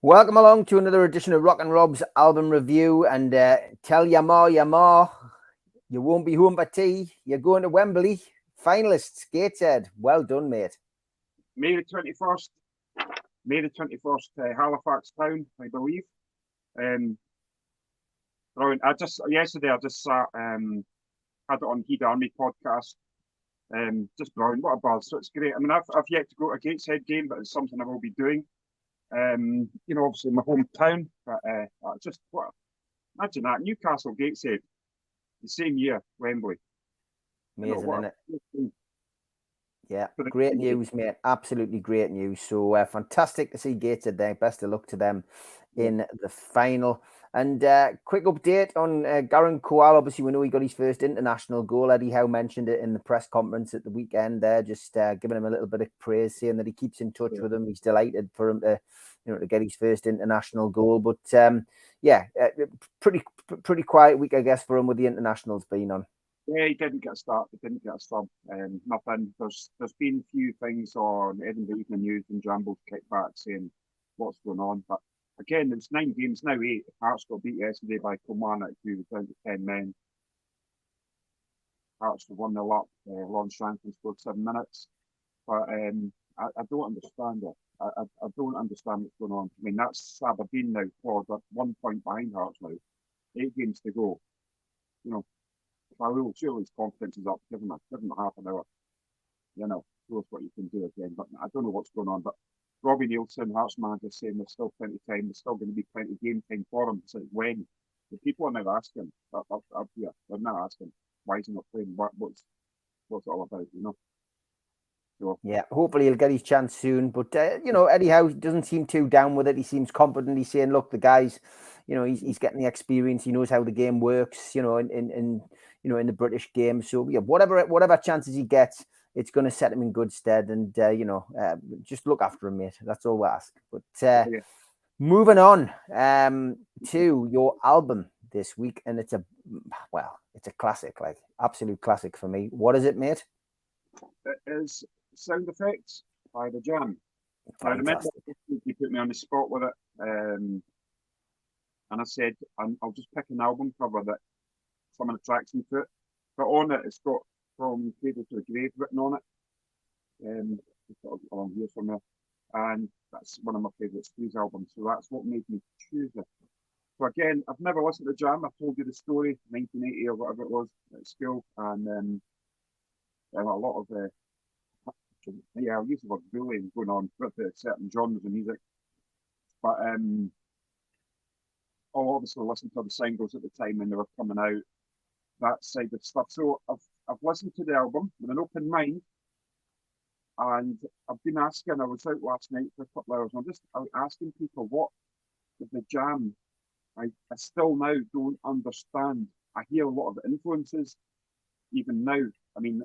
Welcome along to another edition of Rock and Rob's album review, and tell your ma, you won't be home for tea. You're going to Wembley. Finalists, Gateshead. Well done, mate. May the 21st, Halifax Town, I believe. Yesterday I just sat, had it on Heed Army podcast. Just brilliant, what a buzz. So it's great. I mean, I've yet to go to a Gateshead game, but it's something I will be doing. Obviously my hometown, but imagine that, Newcastle Gateshead, the same year, Wembley. Amazing, isn't it? Yeah, great news, mate. Absolutely great news. So fantastic to see Gateshead there. Best of luck to them in the final. And quick update on Garan Kowal. Obviously, we know he got his first international goal. Eddie Howe mentioned it in the press conference at the weekend there, just giving him a little bit of praise, saying that he keeps in touch with him. He's delighted for him to, to get his first international goal. But pretty quiet week, I guess, for him with the internationals being on. Yeah, he didn't get a start. He didn't get a sub. Nothing. There's been a few things on Edinburgh Evening News and Jamble's kickback saying what's going on. But again, it's 9 games now, 8. Hearts got beat yesterday by Kilmarnock, who was down to 10 men. Hearts were 1-0 up. Lon Shanklin scored 7 minutes. But I don't understand it. I don't understand what's going on. I mean, that's Aberdeen now, Claude, 1 point behind Hearts now. 8 games to go. Raoul, surely his confidence is up. Give him half an hour. Show us what you can do again. But I don't know what's going on. But Robbie Nielsen, Hearts manager, saying there's still plenty of time. There's still going to be plenty of game time for him. It's like when? The people are now asking. Up here, they're now asking, why is he not playing? What's it all about? So, yeah, hopefully he'll get his chance soon. But Eddie Howe doesn't seem too down with it. He seems confident. He's saying, look, the guys, he's getting the experience. He knows how the game works. In the British game. So yeah, whatever chances he gets, it's going to set him in good stead. And just look after him, mate. That's all we ask. But moving on to your album this week, and it's a classic, like absolute classic for me. What is it, mate? It is Sound Effects by The Jam. I remember you put me on the spot with it, and I said I'll just pick an album cover that someone attracts me to it. But on it, it's got From Cradle to the Grave written on it. Along here somewhere. And that's one of my favourite Squeeze albums. So that's what made me choose it. So again, I've never listened to Jam. I've told you the story, 1980 or whatever it was at school. And a lot of I used the word bullying going on with certain genres of music. But I obviously listened to the singles at the time when they were coming out. That side of stuff. So I've listened to the album with an open mind, and I've been asking. I was out last night for a couple of hours, and I'm just asking people what the Jam. I still now don't understand. I hear a lot of influences, even now. I mean,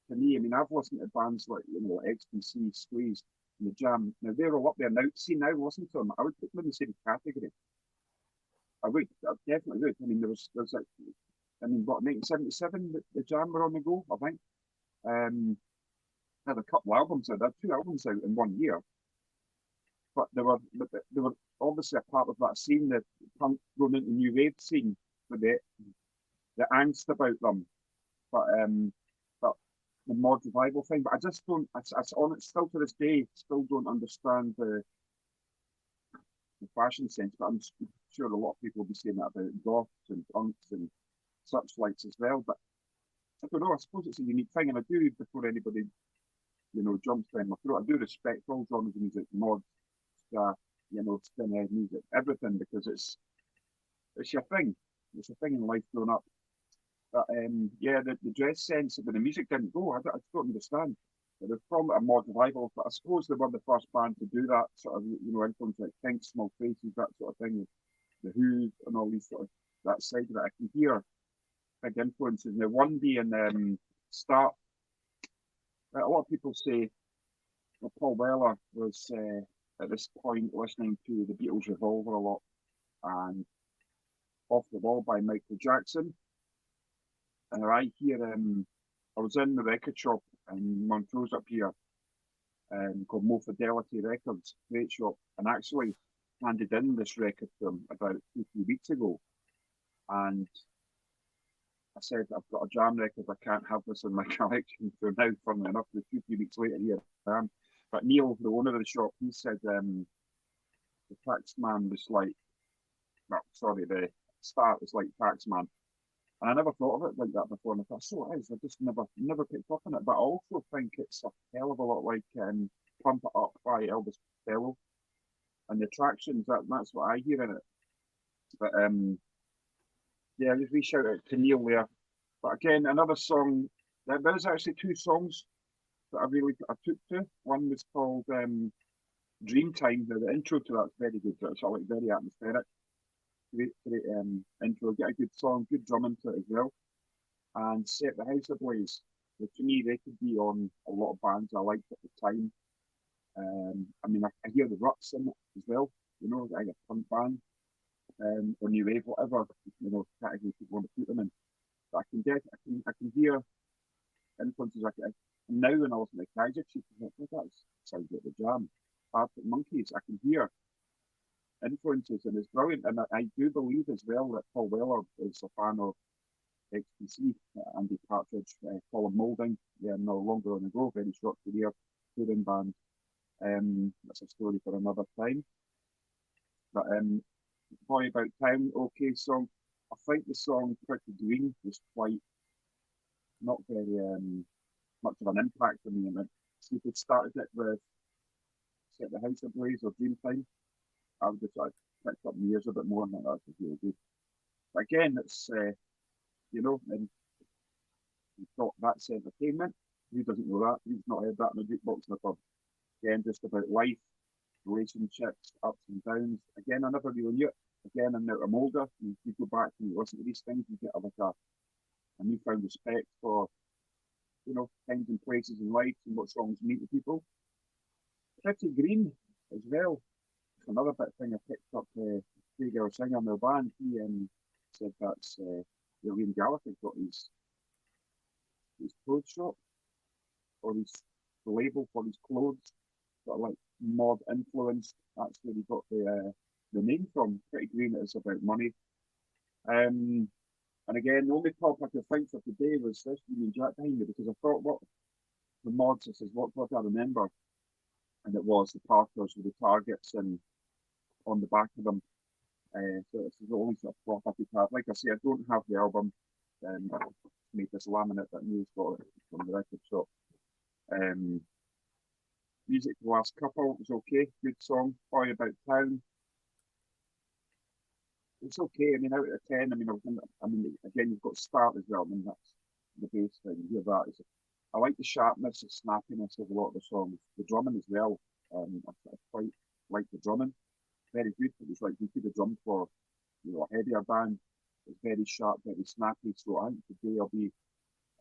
to me, I've listened to bands like XTC, Squeeze, and the Jam. Now they're all up there now. See, now listen to them. I would put them in the same category. I definitely would. There's like. 1977, the Jam were on the go, I think. Had a couple of albums out. They had 2 albums out in 1 year. But they were obviously a part of that scene, the punk going into the new wave scene, with the angst about them. But the mod revival thing. But I just don't. Still to this day, still don't understand the fashion sense. But I'm sure a lot of people will be saying that about goths and punks and such likes as well, but I don't know. I suppose it's a unique thing, and I do, before anybody, jumps down my throat, I do respect all genres of music, mod, skinhead music, everything, because it's your thing. It's a thing in life growing up. But the dress sense when the music didn't go, I just don't understand. They're from a mod revival, but I suppose they were the first band to do that sort of, influence like Pink, Small Faces, that sort of thing, the Who and all these sort of that side of it. I can hear big influences. Now, one being Start. A lot of people say that Paul Weller was at this point listening to the Beatles' Revolver a lot and Off the Wall by Michael Jackson. And I hear I was in the record shop in Montrose up here, called More Fidelity Records, great shop, and actually handed in this record to him about 2-3 weeks ago. And I said, I've got a Jam record, I can't have this in my collection. So now, funnily enough, 2-3 weeks later, here I am. But Neil, the owner of the shop, he said the Taxman was like, the Start was like Taxman. And I never thought of it like that before. And I thought, so it is. I just never picked up on it. But I also think it's a hell of a lot like Pump It Up by Elvis Costello. And the attractions, that's what I hear in it. But yeah, just wee shout out to Neil there. But again, another song. There's actually 2 songs that I took to. One was called Dreamtime. Now the intro to that's very good. It's all like very atmospheric. Great intro. Get a good song, good drumming to it as well. And Set the House Ablaze, which to me they could be on a lot of bands I liked at the time. I mean, I hear the Ruts in it as well. Like a punk band. Or new wave, whatever category people want to put them in. But I can hear influences. And now when I listen to Kaiser Chiefs, that sounds like the Jam. Arctic Monkeys, I can hear influences, and it's brilliant. And I do believe as well that Paul Weller is a fan of XTC, Andy Partridge, Colin Moulding. They're no longer on the go, very short career, touring band. That's a story for another time. But Boy About Town, okay song. I think the song Pretty Green was quite not very much of an impact on me. So if it started it with Set the House Ablaze or Dreamtime, I would have picked up my ears a bit more, and that was really good. But again, it's and you've got That's Entertainment. Who doesn't know that? Who's not heard that in the jukebox in the pub? Again, just about life, relationships, ups and downs. Again, I never really knew it. Again, I'm now I'm older. And you go back and you listen to these things, you get like a newfound respect for, times and places in life and what songs mean to people. Pretty Green as well. It's another bit thing I picked up. Craig our singer in their band, he said that's William Gallagher got his clothes shop, or his label for his clothes, sort of like mod influence. That's where he got the name from. Pretty Green is about money. And again, the only top I could think for today was this Union Jack behind me, because I thought what the mods, this is what I remember, and it was the Parkers with the targets and on the back of them. So this is the only sort of prop I could have. Like I say, I don't have the album. I made this laminate that Neil's got from the record shop. Music for the Last Couple was okay, good song. Boy About Town, it's okay. I mean, out of 10, again, you've got Start as well. I mean, that's the bass thing. You hear that. I like the sharpness and snappiness of a lot of the songs. The drumming as well. I quite like the drumming. Very good. It was like we could have drummed for, a heavier band. It's very sharp, very snappy. So I think today I've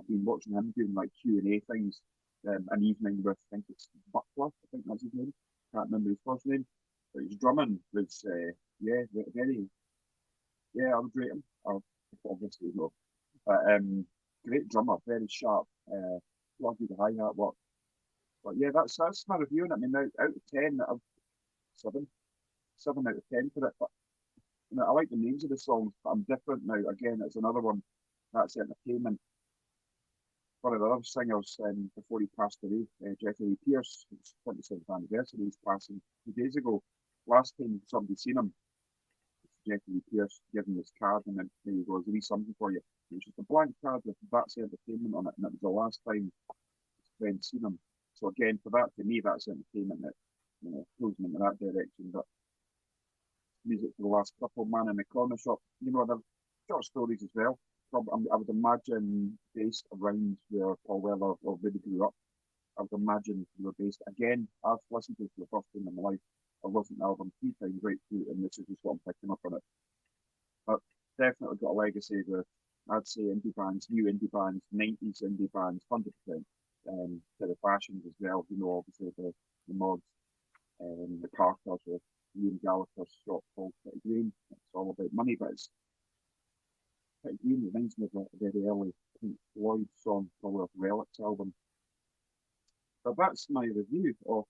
been watching him doing like Q&A things. An evening with, I think it's Butler. I think that's his name. Can't remember his first name. But his drumming was, very. Yeah, I would rate him. Obviously, no. But great drummer, very sharp. Lovely the hi-hat work. But yeah, that's my review on it. I mean, out of 10, I've 7 out of 10 for it. But I like the names of the songs, but I'm different now. Again, it's another one. That's Entertainment. One of the other singers before he passed away, Jeffrey Lee Pierce, it's 27th anniversary. He's passing 2 days ago. Last time somebody seen him, Jeffrey Lee Pierce giving his card, and then there you go, there's a wee something for you. It was just a blank card with That's Entertainment on it, and it was the last time his friend seen him. So again, for that, to me, That's Entertainment that pulls me in that direction. But music for the Last Couple, Man in the Corner Shop, they've short stories as well. I would imagine based around where Paul Weller already grew up. I'd imagine you were based again. I've listened to it for the first time in my life. I've listened to the album 3 times right through, and this is just what I'm picking up on it. But definitely got a legacy with, I'd say, indie bands, new indie bands, 90s indie bands, 100%. To the fashions as well, obviously the mods, the Carters with Ian Gallagher's short called Pretty Green. It's all about money, but it's Pretty Green reminds me of a very early Pink Floyd song, probably off Relics album. But that's my review of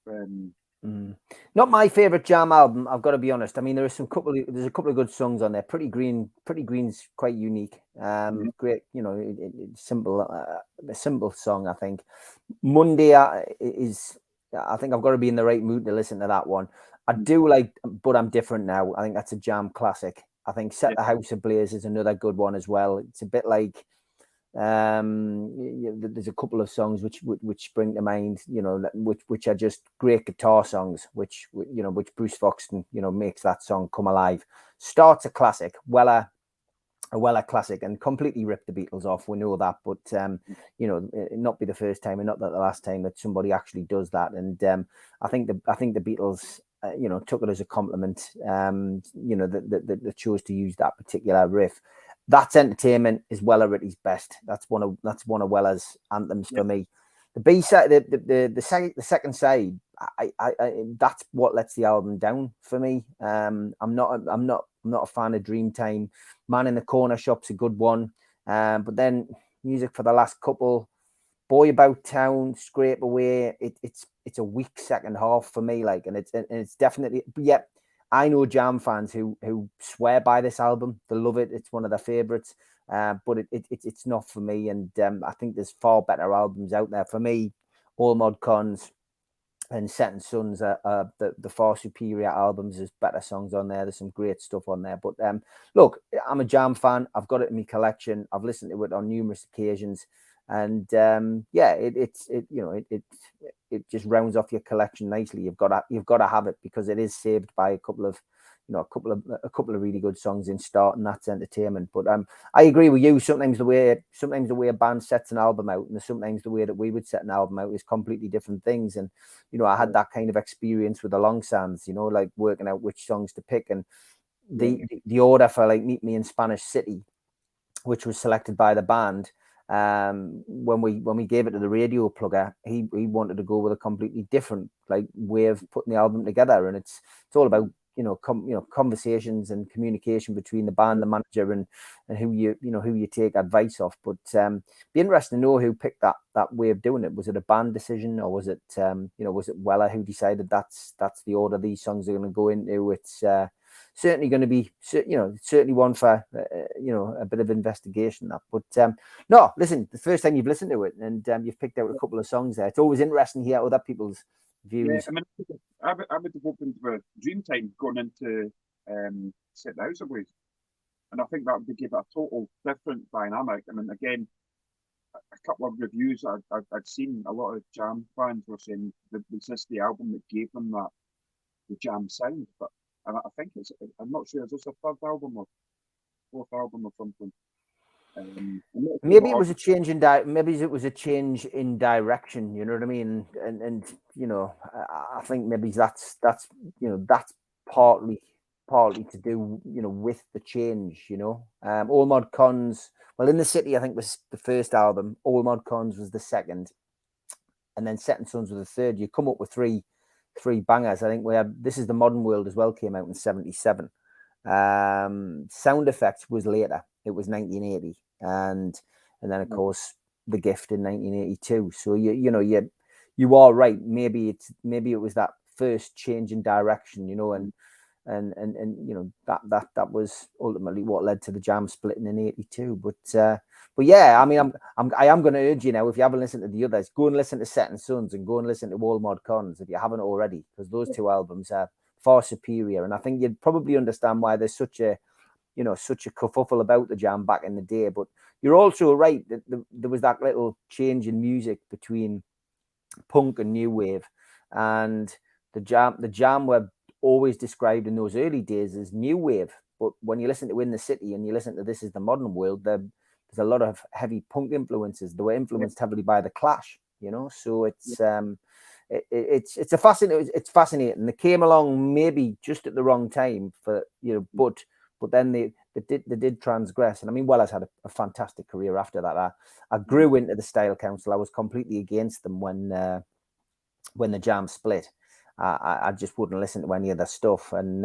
Not my favorite Jam album, I've got to be honest. I mean, there's a couple of good songs on there. Pretty Green's quite unique. Great, it's simple, a simple song, I think. Monday is, I think I've got to be in the right mood to listen to that one. I do like, but I'm different now. I think that's a Jam classic. I think Set the House Ablaze is another good one as well. It's a bit like, there's a couple of songs which spring to mind, which are just great guitar songs, which Bruce Foxton, makes that song come alive. Starts a classic, a Weller classic, and completely ripped the Beatles off. We know that, but not be the first time and not the last time that somebody actually does that. And I think the Beatles, took it as a compliment. That they chose to use that particular riff. That's Entertainment is Weller at his best. That's one of Weller's anthems for me. The B side, the second side, I that's what lets the album down for me. I'm not a fan of Dreamtime. Man in the Corner Shop's a good one, but then music for the last couple, Boy About Town, Scrape Away. It's a weak second half for me, and it's definitely, yeah. I know Jam fans who swear by this album. They love it. It's one of their favorites, but it's not for me. And I think there's far better albums out there. For me, All Mod Cons and Setting Suns are the far superior albums. There's better songs on there. There's some great stuff on there. But look, I'm a Jam fan. I've got it in my collection. I've listened to it on numerous occasions. And it just rounds off your collection nicely. You've got to have it because it is saved by a couple of really good songs in Start, and that's Entertainment. But I agree with you. Sometimes the way a band sets an album out, and sometimes the way that we would set an album out is completely different things. And I had that kind of experience with the Long Sands. Like working out which songs to pick, and the order for like Meet Me in Spanish City, which was selected by the band. When we gave it to the radio plugger, he wanted to go with a completely different way of putting the album together, and it's all about conversations and communication between the band, the manager, and who you take advice off. But be interesting to know who picked that way of doing it. Was it a band decision, or was it was it Weller who decided that's the order these songs are going to go into? It's certainly going to be, certainly one for, a bit of investigation. But no, listen, the first time you've listened to it and you've picked out a couple of songs there, it's always interesting to hear other people's views. Yeah, I mean, I would have opened with Dreamtime going into Set the House Ablaze. And I think that would give it a total different dynamic. I mean, again, a couple of reviews I'd seen, a lot of Jam fans were saying that was this the album that gave them the Jam sound. But and I think I'm not sure, is this a third album or fourth album or something? Maybe it was a change in direction. You know what I mean? And I think maybe that's partly to do with the change. All Mod Cons. Well, In the City, I think, was the first album. All Mod Cons was the second, and then Setting Suns was the third. You come up with three bangers. I think we had This Is the Modern World as well, came out in 1977. Sound Effects was later. It was 1980, and then of course The Gift in 1982. So you are right. Maybe it was that first change in direction, and that was ultimately what led to the Jam splitting in 82. But yeah, I mean, I am going to urge you now, if you haven't listened to the others, go and listen to Setting Suns and go and listen to All Mod Cons if you haven't already, because those two albums are far superior. And I think you'd probably understand why there's such a kerfuffle about the Jam back in the day. But you're also right that there was that little change in music between punk and new wave, and the Jam were always described in those early days as new wave. But when you listen to In the City and you listen to This Is the Modern World, there's a lot of heavy punk influences. They were influenced heavily by The Clash. you know. So it's fascinating. They came along maybe just at the wrong time for, you know, but then they did transgress. And I mean, Weller's had a fantastic career after that. I grew into the Style Council. I was completely against them when the Jam split. I just wouldn't listen to any of their stuff, and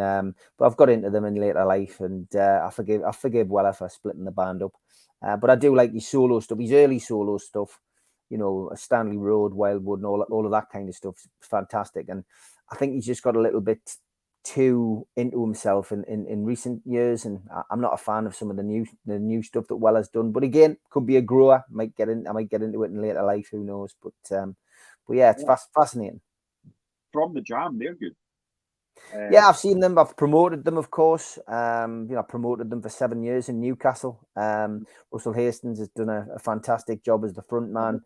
but I've got into them in later life, and I forgive Weller for splitting the band up. But I do like his solo stuff, his early solo stuff, you know, Stanley Road, Wildwood, and all of that kind of stuff. Fantastic, and I think he's just got a little bit too into himself in recent years, and I'm not a fan of some of the new stuff that Weller's done. But again, could be a grower. I might get into it in later life. Who knows? But yeah, it's fascinating. From the Jam, they're good. Yeah, I've seen them. I've promoted them, of course. You know, I promoted them for 7 years in Newcastle. Russell Hastings has done a fantastic job as the front man.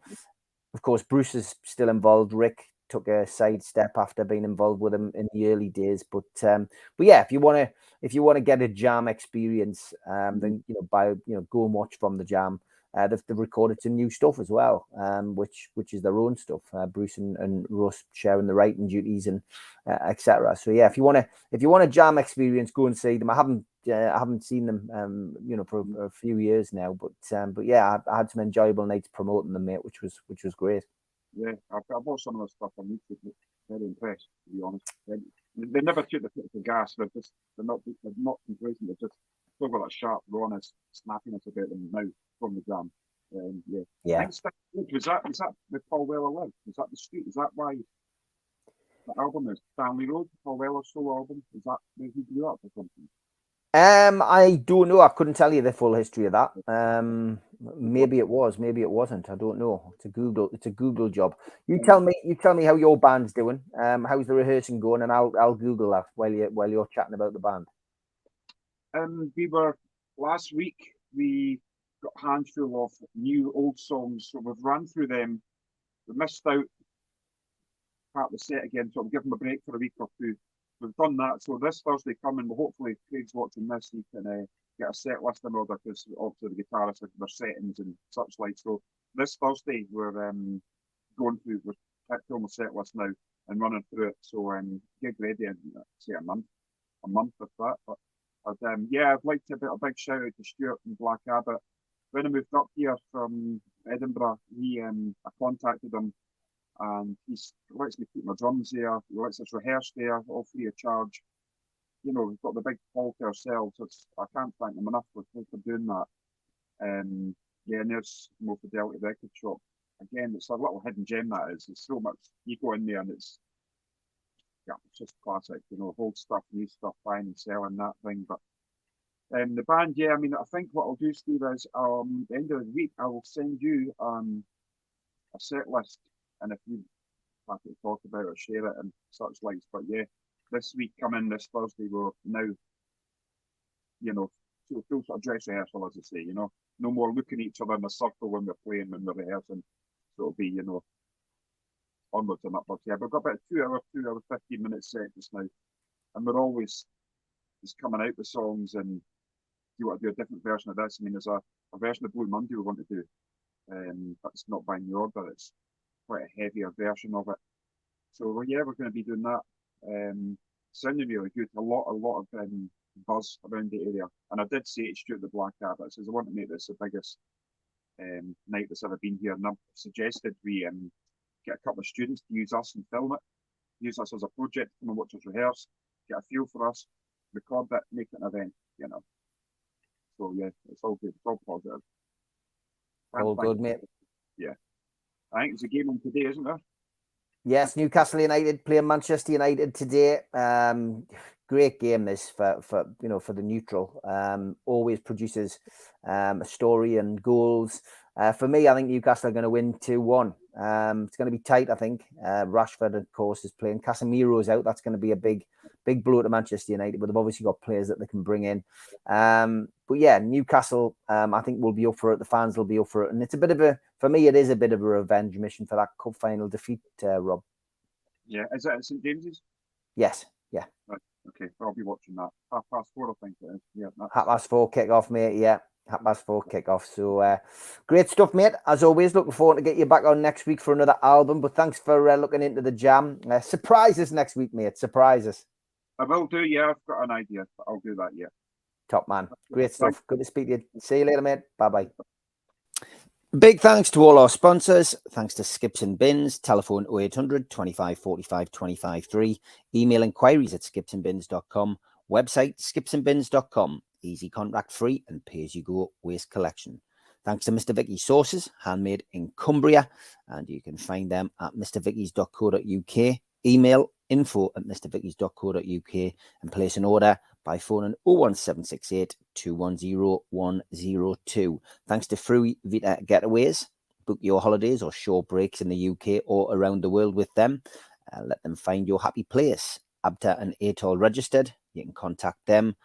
Of course, Bruce is still involved. Rick took a sidestep after being involved with him in the early days. But yeah, if you want to get a Jam experience, then go and watch From the Jam. They've recorded some new stuff as well, which is their own stuff. Bruce and Russ sharing the writing duties and etc. So yeah, if you want a Jam experience, go and see them. I haven't seen them, for a few years now, but yeah, I had some enjoyable nights promoting them, mate, which was great. Yeah, I've watched some of the stuff on YouTube. Very impressed, to be honest. They never took the foot of the gas. They're not complacent. They're just still got that sharp rawness, snappiness about them now from the Jam. Yeah. I think was that the Paul Weller Live? Was that the street? Is that why the album is Stanley Road, Paul Weller's solo album? Is that where he grew up or something? I don't know. I couldn't tell you the full history of that. Maybe it was, maybe it wasn't. I don't know. It's a Google job. You tell me how your band's doing. How's the rehearsing going, and I'll Google that while you're chatting about the band. We were last week. We got a handful of new old songs, so we've run through them. We missed out part of the set again, so I'll give them a break for a week or two. We've done that, so this Thursday coming, well, hopefully Craig's watching this, he can get a set list in order, because obviously the guitarists have their settings and such like. So this Thursday we're going through, we're filming the set list now and running through it. So gig ready in say a month of that. But I'd like to put a big shout out to Stuart and Black Abbott. When I moved up here from Edinburgh, I contacted him, and he lets me put my drums there. He lets us rehearse there, all free of charge. You know, we've got the big hall to ourselves. I can't thank them enough for doing that. And there's More Fidelity Record Shop. Again, it's a little hidden gem that is. There's so much you go in there, and it's just classic. You know, old stuff, new stuff, buying and selling that thing. But the band, I mean, I think what I'll do, Steve, is the end of the week I will send you a set list. And if you have to talk about or share it and such likes, but yeah, this week coming this Thursday, we're now, full sort of dress rehearsal, as I say, no more looking at each other in a circle when we're playing, when we're rehearsing. So it'll be, onwards and upwards. Yeah, we've got about 2 hour, 15-minute set just now, and we're always just coming out with songs, and you want to do a different version of this. I mean, there's a version of Blue Monday we want to do, but it's not by new order. It's quite a heavier version of it. So we're going to be doing that. Sounding really good. A lot of buzz around the area. And I did say to Stuart the Black Abbott, I says I want to make this the biggest night that's ever been here. And I've suggested we get a couple of students to use us and film it. Use us as a project, come and watch us rehearse, get a feel for us, record it, make it an event, So yeah, it's all good. It's all positive. All good, mate. Yeah. I think there's a game on today, isn't there? Yes, Newcastle United playing Manchester United today. Great game this for the neutral. Always produces a story and goals. For me, I think Newcastle are going to win 2-1. It's going to be tight, I think. Rashford, of course, is playing. Casemiro's out. That's going to be a big blow to Manchester United, but they've obviously got players that they can bring in. But yeah, Newcastle, I think will be up for it. The fans will be up for it. And it's for me, it is a bit of a revenge mission for that cup final defeat, Rob. Yeah, is that at St James's? Yes, yeah. Right. Okay, I'll be watching that. 4:30, I think it is. Yeah, 4:30 kick-off, mate, yeah. 4:30 kickoff. So great stuff, mate. As always, looking forward to get you back on next week for another album. But thanks for looking into the jam. Surprise us next week, mate. Surprise us. I will do, yeah. I've got an idea, but I'll do that, yeah. Top man. Great stuff. Good to speak to you. See you later, mate. Bye-bye. Big thanks to all our sponsors. Thanks to Skips and Bins. Telephone 0800 25 45 25 3. Email inquiries at skipsandbins.com. Website skipsandbins.com. Easy contract free and pay-as-you-go waste collection. Thanks to Mr. Vicky's Sauces, handmade in Cumbria, and you can find them at mrvickys.co.uk. Email info@mrvickys.co.uk and place an order by phoning 01768 210 102. Thanks to Free Vita Getaways. Book your holidays or short breaks in the UK or around the world with them. Let them find your happy place. ABTA and ATOL registered. You can contact them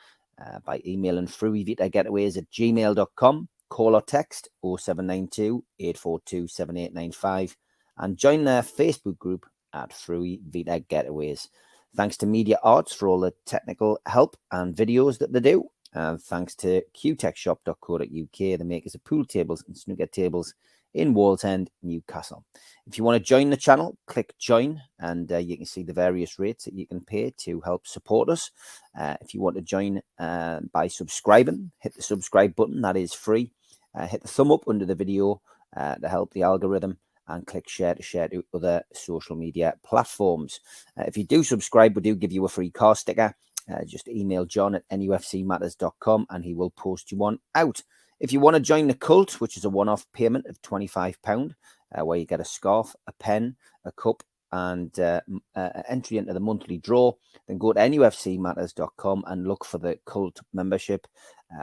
by emailing freevitagetaways@gmail.com. Call or text 0792 842 7895 and join their Facebook group at Free Vita Getaways. Thanks to Media Arts for all the technical help and videos that they do. And thanks to qtechshop.co.uk, the makers of pool tables and snooker tables in Wallsend, Newcastle. If you want to join the channel, click join and you can see the various rates that you can pay to help support us. If you want to join by subscribing, hit the subscribe button, that is free. Hit the thumb up under the video to help the algorithm and click share to other social media platforms. If you do subscribe, we do give you a free car sticker. Just email John at nufcmatters.com and he will post you one out. If you want to join the cult, which is a one-off payment of £25, where you get a scarf, a pen, a cup, and entry into the monthly draw, then go to nufcmatters.com and look for the cult membership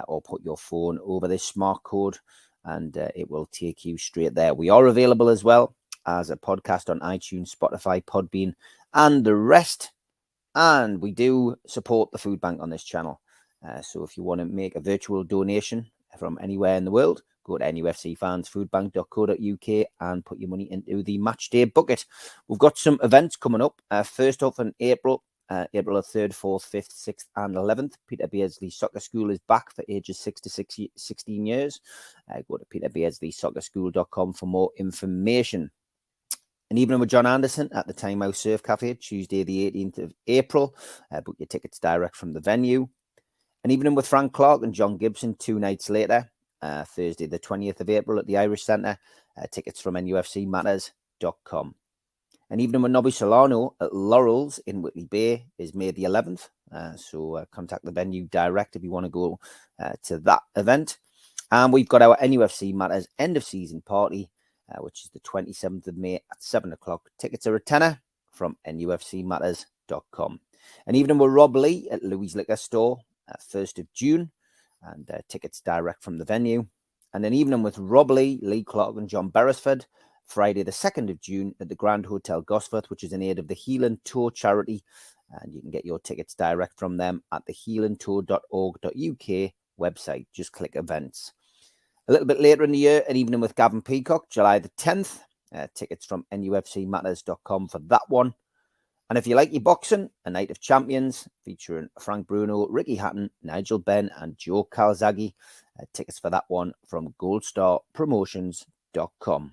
or put your phone over this smart code and it will take you straight there. We are available as well as a podcast on iTunes, Spotify, Podbean, and the rest. And we do support the food bank on this channel. So if you want to make a virtual donation from anywhere in the world, go to nufcfansfoodbank.co.uk and put your money into the match day bucket. We've got some events coming up. First off in April, April 3rd, 4th, 5th, 6th and 11th. Peter Beardsley Soccer School is back for ages 6 to 16 years. Go to peterbeardsleysoccerschool.com for more information. An evening with John Anderson at the Time House Surf Cafe, Tuesday the 18th of April. Book your tickets direct from the venue. An evening with Frank Clark and John Gibson 2 nights later, Thursday the 20th of April at the Irish Centre. Tickets from nufcmatters.com. An evening with Nobby Solano at Laurel's in Whitley Bay is May the 11th. So contact the venue direct if you want to go to that event. And we've got our NUFC Matters end of season party, which is the 27th of May at 7 o'clock. Tickets are a tenner from nufcmatters.com. An evening with Rob Lee at Louis Liquor Store, 1st of June, and tickets direct from the venue. And an evening with Rob Lee, Lee Clark and John Beresford, Friday the 2nd of June at the Grand Hotel Gosforth, which is in aid of the Healing Tour charity. And you can get your tickets direct from them at the healingtour.org.uk website. Just click events. A little bit later in the year, an evening with Gavin Peacock, July the 10th. Tickets from nufcmatters.com for that one. And if you like your boxing, a night of champions featuring Frank Bruno, Ricky Hatton, Nigel Benn and Joe Calzaghe. Tickets for that one from goldstarpromotions.com.